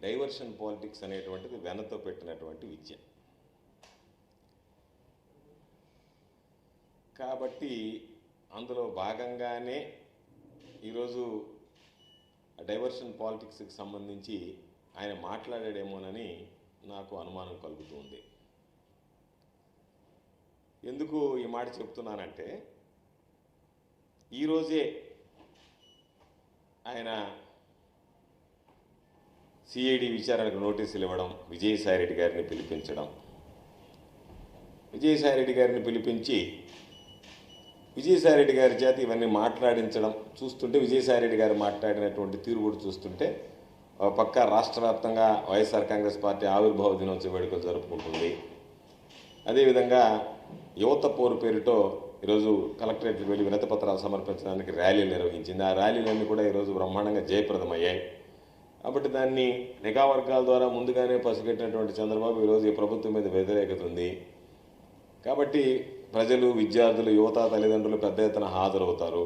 Diversion politics అనేటువంటిది వెనతో పెట్టినటువంటి విద్య. కాబట్టి అందులో భాగంగానే ఈరోజు డైవర్షన్ పాలిటిక్స్కి సంబంధించి ఆయన మాట్లాడాడేమోనని నాకు అనుమానం కలుగుతుంది. ఎందుకు ఈ మాట చెప్తున్నానంటే, ఈరోజే ఆయన సిఐడి విచారణకు నోటీసులు ఇవ్వడం, విజయసాయిరెడ్డి గారిని పిలిపించడం, విజయసాయిరెడ్డి గారిని పిలిపించి విజయసాయిరెడ్డి గారి చేత ఇవన్నీ మాట్లాడించడం చూస్తుంటే, విజయసాయిరెడ్డి గారు మాట్లాడినటువంటి తీరు కూడా చూస్తుంటే, పక్క రాష్ట్ర వ్యాప్తంగా వైఎస్ఆర్ కాంగ్రెస్ పార్టీ ఆవిర్భావ దినోత్సవ వేడుకలు జరుపుకుంటుంది. అదేవిధంగా యువత పోరు పేరుతో ఈరోజు కలెక్టరేట్కి వెళ్ళి వినతిపత్రాలు సమర్పించడానికి ర్యాలీలు నిర్వహించింది. ఆ ర్యాలీలన్నీ కూడా ఈరోజు బ్రహ్మాండంగా జయప్రదమయ్యాయి. కాబట్టి దాన్ని నిఘా వర్గాల ద్వారా ముందుగానే పసిగట్టినటువంటి చంద్రబాబు ఈరోజు ఈ ప్రభుత్వం మీద వ్యతిరేకత ఉంది. కాబట్టి ప్రజలు, విద్యార్థులు, యువత, తల్లిదండ్రులు పెద్ద ఎత్తున హాజరవుతారు.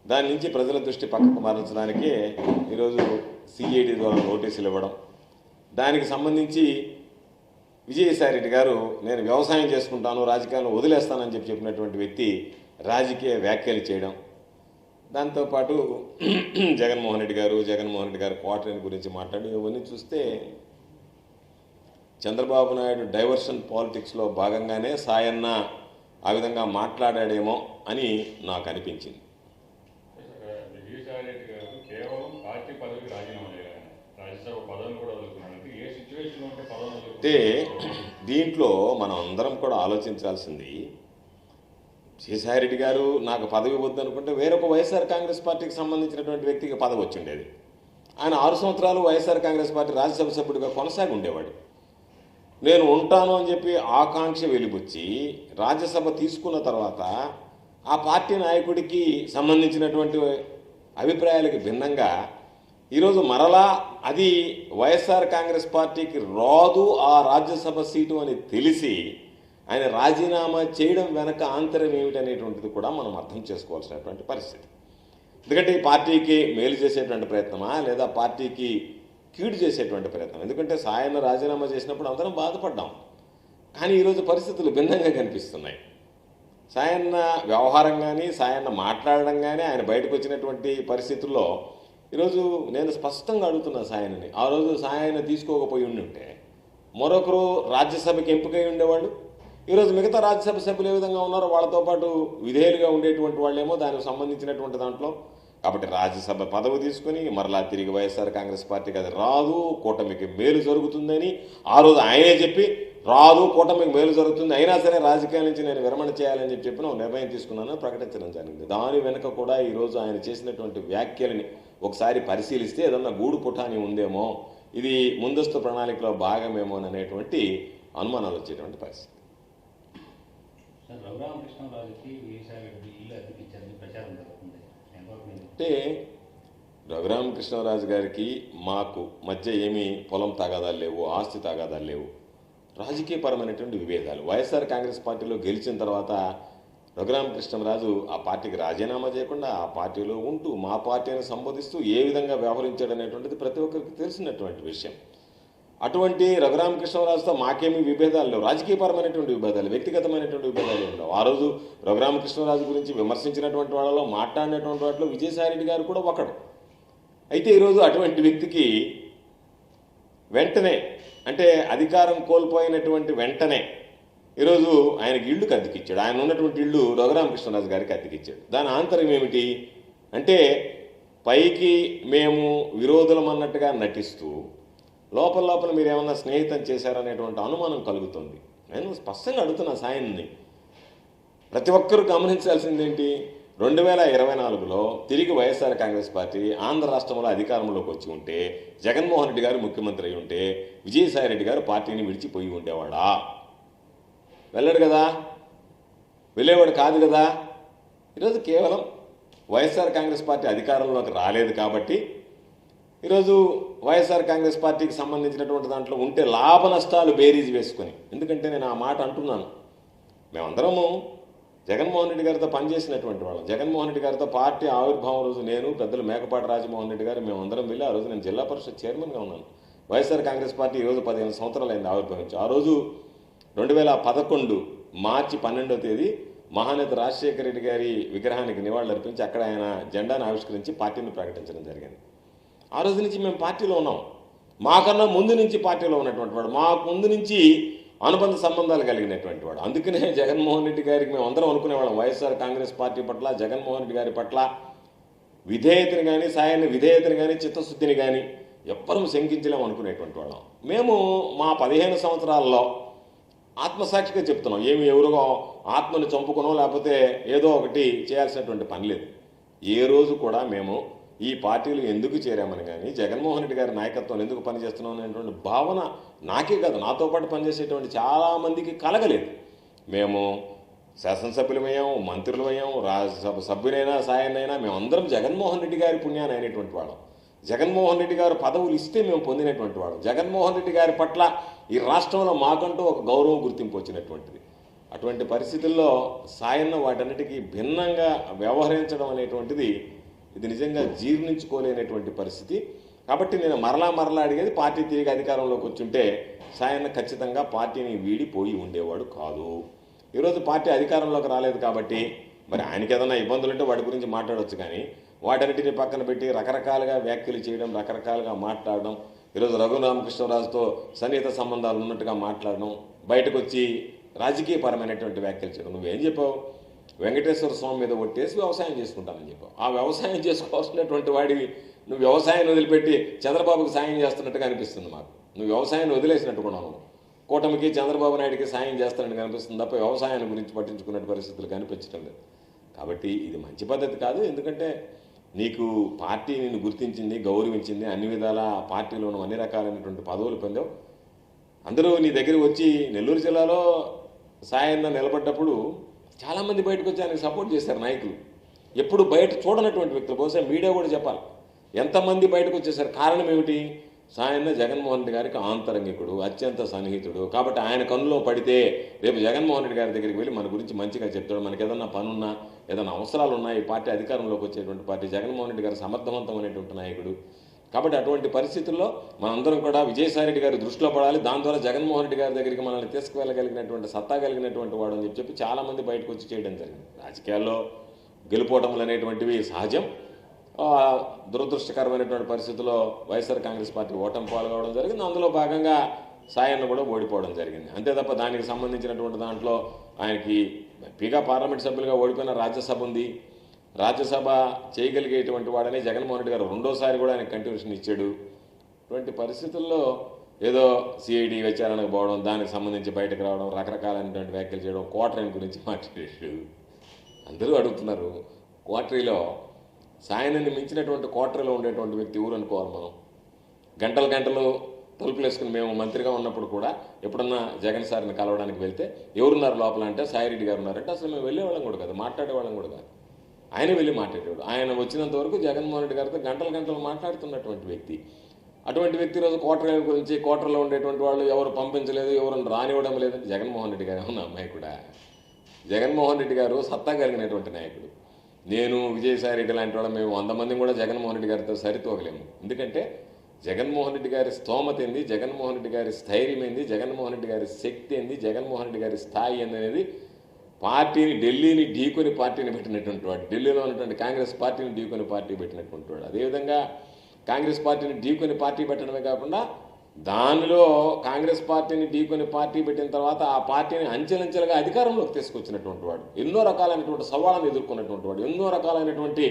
దాని నుంచి ప్రజల దృష్టి పక్కకు మరల్చడానికే ఈరోజు సిఐడి ద్వారా నోటీసులు ఇవ్వడం, దానికి సంబంధించి విజయసాయిరెడ్డి గారు నేను వ్యవసాయం చేసుకుంటాను, రాజకీయాలను వదిలేస్తానని చెప్పినటువంటి వ్యక్తి రాజకీయ వ్యాఖ్యలు చేయడం, దాంతోపాటు జగన్మోహన్ రెడ్డి గారు క్వార్టర్ని గురించి మాట్లాడి, ఇవన్నీ చూస్తే చంద్రబాబు నాయుడు డైవర్షన్ పాలిటిక్స్లో భాగంగానే సాయన్న ఆ విధంగా మాట్లాడాడేమో అని నాకు అనిపించింది. అంటే దీంట్లో మనం అందరం కూడా ఆలోచించాల్సింది, విజయసాయిరెడ్డి గారు నాకు పదవి వద్దనుకుంటే వేరొక వైఎస్ఆర్ కాంగ్రెస్ పార్టీకి సంబంధించినటువంటి వ్యక్తికి పదవి వచ్చి ఉండేది. ఆయన 6 సంవత్సరాలు వైఎస్ఆర్ కాంగ్రెస్ పార్టీ రాజ్యసభ సభ్యుడిగా కొనసాగి ఉండేవాడు. నేను ఉంటాను అని చెప్పి ఆకాంక్ష వెలిబుచ్చి రాజ్యసభ తీసుకున్న తర్వాత ఆ పార్టీ నాయకుడికి సంబంధించినటువంటి అభిప్రాయాలకు భిన్నంగా ఈరోజు మరలా అది వైఎస్ఆర్ కాంగ్రెస్ పార్టీకి రాదు ఆ రాజ్యసభ సీటు అని తెలిసి ఆయన రాజీనామా చేయడం వెనక ఆంతర్యం ఏమిటనేటువంటిది కూడా మనం అర్థం చేసుకోవాల్సినటువంటి పరిస్థితి. ఎందుకంటే ఈ పార్టీకి మేలు చేసేటువంటి ప్రయత్నమా లేదా పార్టీకి కీడు చేసేటువంటి ప్రయత్నం? ఎందుకంటే సాయన్న రాజీనామా చేసినప్పుడు అందరం బాధపడ్డాం, కానీ ఈరోజు పరిస్థితులు భిన్నంగా కనిపిస్తున్నాయి. సాయన్న వ్యవహారం కానీ సాయన్న మాట్లాడడం కానీ ఆయన బయటకు వచ్చినటువంటి పరిస్థితుల్లో ఈరోజు నేను స్పష్టంగా అడుగుతున్నా సాయన్ని, ఆ రోజు సాయన్న తీసుకోకపోయి ఉంటే మరొకరు రాజ్యసభకి ఎంపికై ఉండేవాళ్ళు. ఈరోజు మిగతా రాజ్యసభ సభ్యులు ఏ విధంగా ఉన్నారో వాళ్ళతో పాటు విధేయులుగా ఉండేటువంటి వాళ్ళేమో దానికి సంబంధించినటువంటి దాంట్లో. కాబట్టి రాజ్యసభ పదవి తీసుకుని మరలా తిరిగి వైఎస్ఆర్ కాంగ్రెస్ పార్టీకి అది రాదు, కూటమికి మేలు జరుగుతుందని ఆ రోజు ఆయనే చెప్పి రాదు, కూటమికి మేలు జరుగుతుంది, అయినా సరే రాజకీయాల నుంచి నేను విరమణ చేయాలని చెప్పి నేను నిర్ణయం తీసుకున్నానని ప్రకటించడం జరిగింది. దాని వెనుక కూడా ఈరోజు ఆయన చేసినటువంటి వ్యాఖ్యలని ఒకసారి పరిశీలిస్తే ఏదన్నా గూడు పుఠాని ఉందేమో, ఇది ముందస్తు ప్రణాళికలో భాగమేమో అనేటువంటి అనుమానాలు వచ్చేటువంటి పరిస్థితి. అంటే రఘురామకృష్ణరాజు గారికి మాకు మధ్య ఏమీ పొలం తగాదాలు లేవు, ఆస్తి తగాదాలు లేవు, రాజకీయపరమైనటువంటి విభేదాలు. వైఎస్ఆర్ కాంగ్రెస్ పార్టీలో గెలిచిన తర్వాత రఘురామకృష్ణరాజు ఆ పార్టీకి రాజీనామా చేయకుండా ఆ పార్టీలో ఉంటూ మా పార్టీని సంబోధిస్తూ ఏ విధంగా వ్యవహరించాడనేటువంటిది ప్రతి ఒక్కరికి తెలిసినటువంటి విషయం. అటువంటి రఘురామకృష్ణరాజుతో మాకేమీ విభేదాలు లేవు, రాజకీయపరమైనటువంటి విభేదాలు, వ్యక్తిగతమైనటువంటి విభేదాలు ఉండవు. ఆ రోజు రఘురామకృష్ణరాజు గురించి విమర్శించినటువంటి వాళ్ళలో, మాట్లాడినటువంటి వాటిలో విజయసాయిరెడ్డి గారు కూడా ఒకడు. అయితే ఈరోజు అటువంటి వ్యక్తికి వెంటనే, అంటే అధికారం కోల్పోయినటువంటి వెంటనే ఈరోజు ఆయనకి ఇల్లుకి అద్దెకిచ్చాడు. ఆయన ఉన్నటువంటి ఇల్లు రఘురామకృష్ణరాజు గారికి అద్దెకిచ్చాడు. దాని ఆంతర్యం ఏమిటి అంటే, పైకి మేము విరోధులం అన్నట్టుగా నటిస్తూ లోపల మీరు ఏమన్నా స్నేహితం చేశారనేటువంటి అనుమానం కలుగుతుంది. నేను స్పష్టంగా అడుగుతున్నా సాయన్ని, ప్రతి ఒక్కరూ గమనించాల్సిందేంటి, 2024లో తిరిగి వైఎస్ఆర్ కాంగ్రెస్ పార్టీ ఆంధ్ర రాష్ట్రంలో అధికారంలోకి వచ్చి ఉంటే, జగన్మోహన్ రెడ్డి గారు ముఖ్యమంత్రి అయి ఉంటే విజయసాయిరెడ్డి గారు పార్టీని విడిచిపోయి ఉండేవాడా? వెళ్ళాడు కదా, వెళ్ళేవాడు కాదు కదా. ఈరోజు కేవలం వైఎస్ఆర్ కాంగ్రెస్ పార్టీ అధికారంలోకి రాలేదు కాబట్టి ఈరోజు వైఎస్ఆర్ కాంగ్రెస్ పార్టీకి సంబంధించినటువంటి దాంట్లో ఉంటే లాభ నష్టాలు బేరీజ్ వేసుకొని, ఎందుకంటే నేను ఆ మాట అంటున్నాను, మేమందరము జగన్మోహన్ రెడ్డి గారితో పనిచేసినటువంటి వాళ్ళం. జగన్మోహన్ రెడ్డి గారితో పార్టీ ఆవిర్భావం రోజు నేను, పెద్దలు మేకపాటి రాజమోహన్ రెడ్డి గారు మేమందరం వెళ్ళి, ఆ రోజు నేను జిల్లా పరిషత్ చైర్మన్గా ఉన్నాను, వైఎస్ఆర్ కాంగ్రెస్ పార్టీ ఈరోజు 15 సంవత్సరాలైంది ఆవిర్భవించి. ఆ రోజు 2011 మార్చి 12వ తేదీ మహానేత రాజశేఖర రెడ్డి గారి విగ్రహానికి నివాళులర్పించి అక్కడ ఆయన జెండాను ఆవిష్కరించి పార్టీని ప్రకటించడం జరిగింది. ఆ రోజు నుంచి మేము పార్టీలో ఉన్నాం. మాకన్నా ముందు నుంచి పార్టీలో ఉన్నటువంటి వాడు, మాకు ముందు నుంచి అనుబంధ సంబంధాలు కలిగినటువంటి వాడు. అందుకనే జగన్మోహన్ రెడ్డి గారికి మేము అందరం అనుకునేవాళ్ళం, వైఎస్ఆర్ కాంగ్రెస్ పార్టీ పట్ల, జగన్మోహన్ రెడ్డి గారి పట్ల విధేయతని కానీ, సాయాన్ని విధేయతని కానీ, చిత్తశుద్ధిని కానీ ఎవ్వరూ శంకించలేము అనుకునేటువంటి వాళ్ళం. మేము మా 15 సంవత్సరాల్లో ఆత్మసాక్షిగా చెప్తున్నాం, ఏమి ఎవరిగో ఆత్మని చంపుకునో లేకపోతే ఏదో ఒకటి చేయాల్సినటువంటి పని లేదు. ఏ రోజు కూడా మేము ఈ పార్టీలు ఎందుకు చేరామని కానీ, జగన్మోహన్ రెడ్డి గారి నాయకత్వం ఎందుకు పనిచేస్తున్నాం అనేటువంటి భావన నాకే కాదు, నాతో పాటు పనిచేసేటువంటి చాలామందికి కలగలేదు. మేము శాసనసభ్యులమయ్యాం, మంత్రులమయ్యాం, రాజ్యసభ సభ్యులైనా సాయన్నైనా మేమందరం జగన్మోహన్ రెడ్డి గారి పుణ్యాన్ని అయినటువంటి వాళ్ళం. జగన్మోహన్ రెడ్డి గారు పదవులు ఇస్తే మేము పొందినటువంటి వాడు. జగన్మోహన్ రెడ్డి గారి పట్ల ఈ రాష్ట్రంలో మాకంటూ ఒక గౌరవం, గుర్తింపు వచ్చినటువంటిది. అటువంటి పరిస్థితుల్లో సాయన్న వాటన్నిటికీ భిన్నంగా వ్యవహరించడం అనేటువంటిది ఇది నిజంగా జీర్ణించుకోలేనటువంటి పరిస్థితి. కాబట్టి నేను మరలా అడిగేది, పార్టీ తిరిగి అధికారంలోకి వచ్చుంటే సాయన్న ఖచ్చితంగా పార్టీని వీడిపోయి ఉండేవాడు కాదు. ఈరోజు పార్టీ అధికారంలోకి రాలేదు కాబట్టి మరి ఆయనకి ఏదైనా ఇబ్బందులు ఉంటే వాటి గురించి మాట్లాడవచ్చు, కానీ వాటన్నిటిని పక్కన పెట్టి రకరకాలుగా వ్యాఖ్యలు చేయడం, రకరకాలుగా మాట్లాడడం, ఈరోజు రఘురామకృష్ణరాజుతో సన్నిహిత సంబంధాలు ఉన్నట్టుగా మాట్లాడడం, బయటకు వచ్చి రాజకీయపరమైనటువంటి వ్యాఖ్యలు చేయడం. నువ్వేం చెప్పావు? వెంకటేశ్వర స్వామి మీద ఒట్టేసి వ్యవసాయం చేసుకుంటానని చెప్పావు. ఆ వ్యవసాయం చేసుకోవాల్సినటువంటి వాడివి నువ్వు వ్యవసాయాన్ని వదిలిపెట్టి చంద్రబాబుకి సాయం చేస్తున్నట్టుగా అనిపిస్తుంది మాకు. నువ్వు వ్యవసాయాన్ని వదిలేసినట్టు కూడా నువ్వు కూటమికి, చంద్రబాబు నాయుడికి సాయం చేస్తానని కనిపిస్తుంది తప్ప వ్యవసాయాన్ని గురించి పట్టించుకునే పరిస్థితులు కనిపించడం లేదు. కాబట్టి ఇది మంచి పద్ధతి కాదు. ఎందుకంటే నీకు పార్టీ నిన్ను గుర్తించింది, గౌరవించింది, అన్ని విధాల పార్టీలోనూ అన్ని రకాలైనటువంటి పదవులు పొందావు. అందరూ నీ దగ్గరికి వచ్చి నెల్లూరు జిల్లాలో సాయన్న నిలబడ్డప్పుడు చాలామంది బయటకు వచ్చి ఆయనకు సపోర్ట్ చేశారు నాయకులు. ఎప్పుడు బయట చూడనటువంటి వ్యక్తులు, బహుశా మీడియా కూడా చెప్పాలి ఎంతమంది బయటకు వచ్చేసారు. కారణం ఏమిటి? సాయన్న జగన్మోహన్ రెడ్డి గారికి ఆంతరంగికుడు, అత్యంత సన్నిహితుడు. కాబట్టి ఆయన కన్నులో పడితే రేపు జగన్మోహన్ రెడ్డి గారి దగ్గరికి వెళ్ళి మన గురించి మంచిగా చెప్తాడు. మనకి ఏదన్నా పనున్నా, ఏదైనా అవసరాలు ఉన్నా, ఈ పార్టీ అధికారంలోకి వచ్చేటువంటి పార్టీ, జగన్మోహన్ రెడ్డి గారు సమర్థవంతమైనటువంటి నాయకుడు. కాబట్టి అటువంటి పరిస్థితుల్లో మనందరం కూడా విజయసాయి రెడ్డి గారి దృష్టిలో పడాలి. దాని ద్వారా జగన్మోహన్ రెడ్డి గారి దగ్గరికి మనల్ని తీసుకువెళ్ళగలిగినటువంటి సత్తా కలిగినటువంటి వాడు అని చెప్పి చాలామంది బయటకు వచ్చి చేయడం జరిగింది. రాజకీయాల్లో గెలుపోవటములు అనేటువంటివి సహజం. దురదృష్టకరమైనటువంటి పరిస్థితుల్లో వైఎస్ఆర్ కాంగ్రెస్ పార్టీ ఓటమి పాల్గొవడం జరిగింది. అందులో భాగంగా సాయన్న కూడా ఓడిపోవడం జరిగింది. అంతే తప్ప దానికి సంబంధించినటువంటి దాంట్లో ఆయనకి ఎంపీగా పార్లమెంట్ సభ్యులుగా ఓడిపోయిన రాజ్యసభ ఉంది. రాజ్యసభ చేయగలిగేటువంటి వాడని జగన్మోహన్ రెడ్డి గారు రెండోసారి కూడా ఆయన కంటిన్యూషన్ ఇచ్చాడు. ఇటువంటి పరిస్థితుల్లో ఏదో సిఐడి విచారణకు పోవడం, దానికి సంబంధించి బయటకు రావడం, రకరకాలైనటువంటి వ్యాఖ్యలు చేయడం, క్వార్టరీ గురించి మాట్లాడాడు. అందరూ అడుగుతున్నారు, క్వార్టరీలో సాయన్ని మించినటువంటి క్వార్టరీలో ఉండేటువంటి వ్యక్తి ఎవరు అనుకోవాలి మనం? గంటలు తలుపులు వేసుకుని మేము మంత్రిగా ఉన్నప్పుడు కూడా ఎప్పుడన్నా జగన్ సార్ని కలవడానికి వెళ్తే ఎవరున్నారు లోపల అంటే సాయిరెడ్డి గారు ఉన్నారంటే అసలు మేము వెళ్ళేవాళ్ళం కూడా కాదు, మాట్లాడేవాళ్ళం కూడా కాదు. ఆయన వెళ్ళి మాట్లాడేవాడు. ఆయన వచ్చినంత వరకు జగన్మోహన్ రెడ్డి గారితో గంటలు మాట్లాడుతున్నటువంటి వ్యక్తి. అటువంటి వ్యక్తి రోజు క్వార్టర్ గురించి, క్వార్టర్లో ఉండేటువంటి వాళ్ళు ఎవరు పంపించలేదు, ఎవరు రానివ్వడం లేదంటే జగన్మోహన్ రెడ్డి గారు ఉన్న అమ్మాయి కూడా. జగన్మోహన్ రెడ్డి గారు సత్తా కలిగినటువంటి నాయకుడు. నేను, విజయసాయి రెడ్డి లాంటి వాళ్ళం మేము 100 మందిని కూడా జగన్మోహన్ రెడ్డి గారితో సరితూగలేము. ఎందుకంటే జగన్మోహన్ రెడ్డి గారి స్తోమత ఏంది, జగన్మోహన్ రెడ్డి గారి స్థైర్యం ఏంది, జగన్మోహన్ రెడ్డి గారి శక్తి ఏంది, జగన్మోహన్ రెడ్డి గారి స్థాయి అనేది పార్టీని, ఢిల్లీని ఢీకొని పార్టీని పెట్టినటువంటి వాడు, ఢిల్లీలో ఉన్నటువంటి కాంగ్రెస్ పార్టీని ఢీకొని పార్టీ పెట్టినటువంటి వాడు. అదేవిధంగా కాంగ్రెస్ పార్టీని ఢీకొని పార్టీ పెట్టడమే కాకుండా దానిలో కాంగ్రెస్ పార్టీని ఢీకొని పార్టీ పెట్టిన తర్వాత ఆ పార్టీని అంచెలంచెలుగా అధికారంలోకి తీసుకొచ్చినటువంటి వాడు, ఎన్నో రకాలైనటువంటి సవాళ్ళను ఎదుర్కొన్నటువంటి వాడు, ఎన్నో రకాలైనటువంటి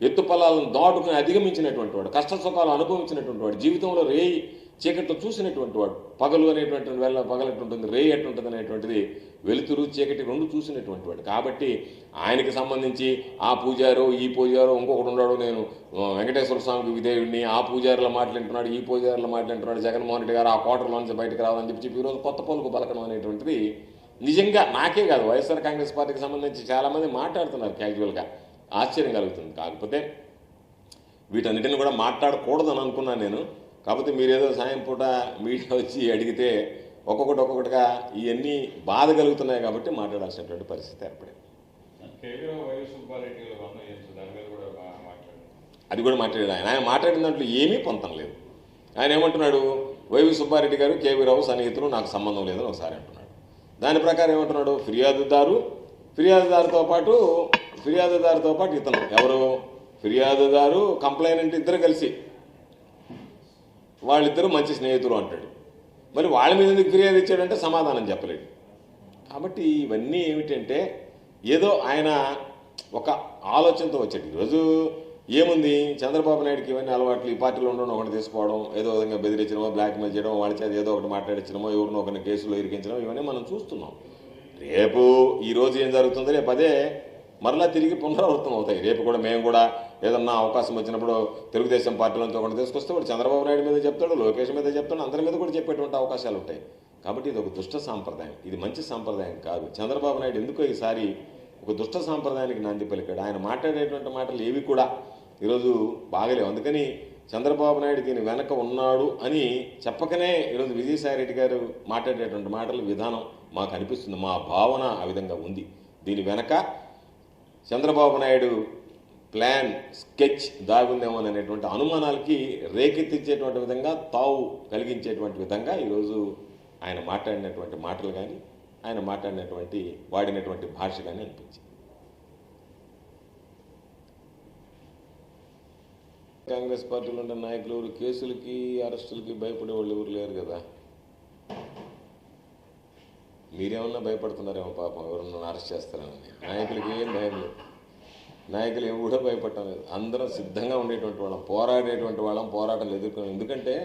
ఎత్తుపల్లాలను దాటుకుని అధిగమించినటువంటి వాడు, కష్ట సుఖాలు అనుభవించినటువంటి వాడు, జీవితంలో రేయి చీకట్లో చూసినటువంటి వాడు. పగలు అనేటువంటి పగలు ఎట్టుంటుంది, రేయి ఎట్టుంటుంది అనేటువంటిది, వెలుతురు చీకటి రెండు చూసినటువంటి వాడు. కాబట్టి ఆయనకి సంబంధించి ఆ పూజారో ఈ పూజారో ఇంకొకటి ఉన్నాడు, నేను వెంకటేశ్వర స్వామికి విధేయుడిని, ఆ పూజారుల మాట్లాడుతున్నాడు, ఈ పూజారుల మాట్లాడుతున్నాడు, జగన్మోహన్ రెడ్డి గారు ఆ క్వార్టర్లో నుంచి బయటకు రావాలని చెప్పి ఈరోజు కొత్త పలుకు పలకడం అనేటువంటిది నిజంగా నాకే కాదు, వైఎస్ఆర్ కాంగ్రెస్ పార్టీకి సంబంధించి చాలామంది మాట్లాడుతున్నారు క్యాజువల్గా. ఆశ్చర్యం కలుగుతుంది. కాకపోతే వీటన్నిటిని కూడా మాట్లాడకూడదని అనుకున్నాను నేను. కాకపోతే మీరేదో సాయం పూట మీడియా వచ్చి అడిగితే ఒక్కొక్కటిగా ఇవన్నీ బాధ కలుగుతున్నాయి కాబట్టి మాట్లాడాల్సినటువంటి పరిస్థితి ఏర్పడింది. అది కూడా మాట్లాడాడు. ఆయన మాట్లాడిన దాంట్లో ఏమీ పొంతం లేదు. ఆయన ఏమంటున్నాడు, వైవి సుబ్బారెడ్డి గారు కేవీ రావు సన్నిహితులు, నాకు సంబంధం లేదని ఒకసారి అంటున్నాడు. దాని ప్రకారం ఏమంటున్నాడు, ఫిర్యాదుదారుతో పాటు ఇతను ఎవరు, ఫిర్యాదుదారు కంప్లైనెంట్ ఇద్దరు కలిసి వాళ్ళిద్దరూ మంచి స్నేహితులు అంటాడు. మరి వాళ్ళ మీద ఎందుకు ఫిర్యాదు ఇచ్చాడంటే సమాధానం చెప్పలేడు. కాబట్టి ఇవన్నీ ఏమిటంటే ఏదో ఆయన ఒక ఆలోచనతో వచ్చాడు. ఈరోజు ఏముంది, చంద్రబాబు నాయుడుకి ఇవన్నీ అలవాట్లు, ఈ పార్టీలో ఉండడం ఒకటి తీసుకోవడం, ఏదో విధంగా బెదిరించడమో, బ్లాక్మెయిల్ చేయడం, వాళ్ళ చేత ఏదో ఒకటి మాట్లాడించడమో, ఎవరినో ఒకరిని కేసులో ఇరికించడం, ఇవన్నీ మనం చూస్తున్నాం. రేపు ఈరోజు ఏం జరుగుతుందో రేపు అదే మరలా తిరిగి పునరావృతం అవుతాయి. రేపు కూడా మేము కూడా ఏదన్నా అవకాశం వచ్చినప్పుడు తెలుగుదేశం పార్టీలోంచి ఒకటి తీసుకొస్తే వాడు చంద్రబాబు నాయుడు మీద చెప్తాడు, లోకేష్ మీద చెప్తాడు, అందరి మీద కూడా చెప్పేటువంటి అవకాశాలు ఉంటాయి. కాబట్టి ఇది ఒక దుష్ట సాంప్రదాయం, ఇది మంచి సాంప్రదాయం కాదు. చంద్రబాబు నాయుడు ఎందుకో ఈసారి ఒక దుష్ట సాంప్రదాయానికి నాంది పలికాడు. ఆయన మాట్లాడేటువంటి మాటలు ఏవి కూడా ఈరోజు బాగలేవు. అందుకని చంద్రబాబు నాయుడు దీని వెనక ఉన్నాడు అని చెప్పకనే ఈరోజు విజయసాయిరెడ్డి గారు మాట్లాడేటువంటి మాటల విధానం మాకు అనిపిస్తుంది, మా భావన ఆ విధంగా ఉంది. దీని వెనక చంద్రబాబు నాయుడు ప్లాన్, స్కెచ్ దాగుందేమో అనేటువంటి అనుమానాలకి రేకెత్తించేటువంటి విధంగా, తావు కలిగించేటువంటి విధంగా ఈరోజు ఆయన మాట్లాడినటువంటి మాటలు కానీ, ఆయన వాడినటువంటి భాష కానీ అనిపించింది. కాంగ్రెస్ పార్టీలో ఉన్న నాయకులు ఎవరు కేసులకి, అరెస్టులకి భయపడే వాళ్ళు ఎవరు లేరు కదా. మీరేమన్నా భయపడుతున్నారేమో పాపం, ఎవరన్నా అరెస్ట్ చేస్తారని. నాయకులకి ఏం భయం లేదు, నాయకులు ఏమి కూడా భయపడటం లేదు. అందరం సిద్ధంగా ఉండేటువంటి వాళ్ళం, పోరాడేటువంటి వాళ్ళం, పోరాటం ఎదుర్కొని. ఎందుకంటే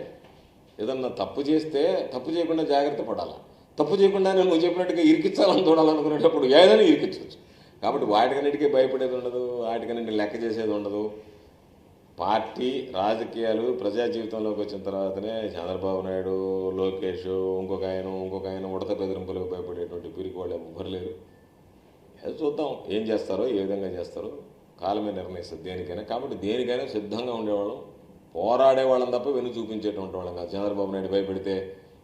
ఏదన్నా తప్పు చేస్తే తప్పు చేయకుండా జాగ్రత్త పడాలి. తప్పు చేయకుండా నువ్వు చెప్పినట్టుగా ఇరికించాలని చూడాలనుకునేటప్పుడు ఏదైనా ఇరికించవచ్చు. కాబట్టి వాటికన్నిటికీ భయపడేది ఉండదు, వాటికన్నింటిని లెక్క చేసేది ఉండదు. పార్టీ రాజకీయాలు ప్రజా జీవితంలోకి వచ్చిన తర్వాతనే చంద్రబాబు నాయుడు, లోకేష్, ఇంకొక ఆయన ఉడత బెదిరింపులకు భయపడేటువంటి పిరికి వాళ్ళు ఎవ్వరు లేరు. చూద్దాం ఏం చేస్తారో, ఏ విధంగా చేస్తారో కాలమే నిర్ణయిస్తుంది దేనికైనా. కాబట్టి దేనికైనా సిద్ధంగా ఉండేవాళ్ళం, పోరాడేవాళ్ళం తప్ప వెను చూపించేటువంటి వాళ్ళం కాదు. చంద్రబాబు నాయుడు భయపెడితే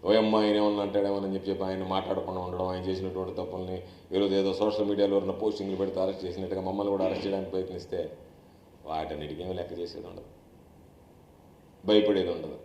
ఓయమ్మ ఆయన ఏమన్నా అంటాడేమని చెప్పి ఆయన మాట్లాడకుండా ఉండడం, ఆయన చేసినటువంటి తప్పుల్ని ఈరోజు ఏదో సోషల్ మీడియాలో ఉన్న పోస్టింగ్లు పెడితే అరెస్ట్ చేసినట్టుగా మమ్మల్ని కూడా అరెస్ట్ చేయడానికి ప్రయత్నిస్తే వాటన్నిటికీ ఏమీ లెక్క చేసేది ఉండదు, భయపడేది ఉండదు.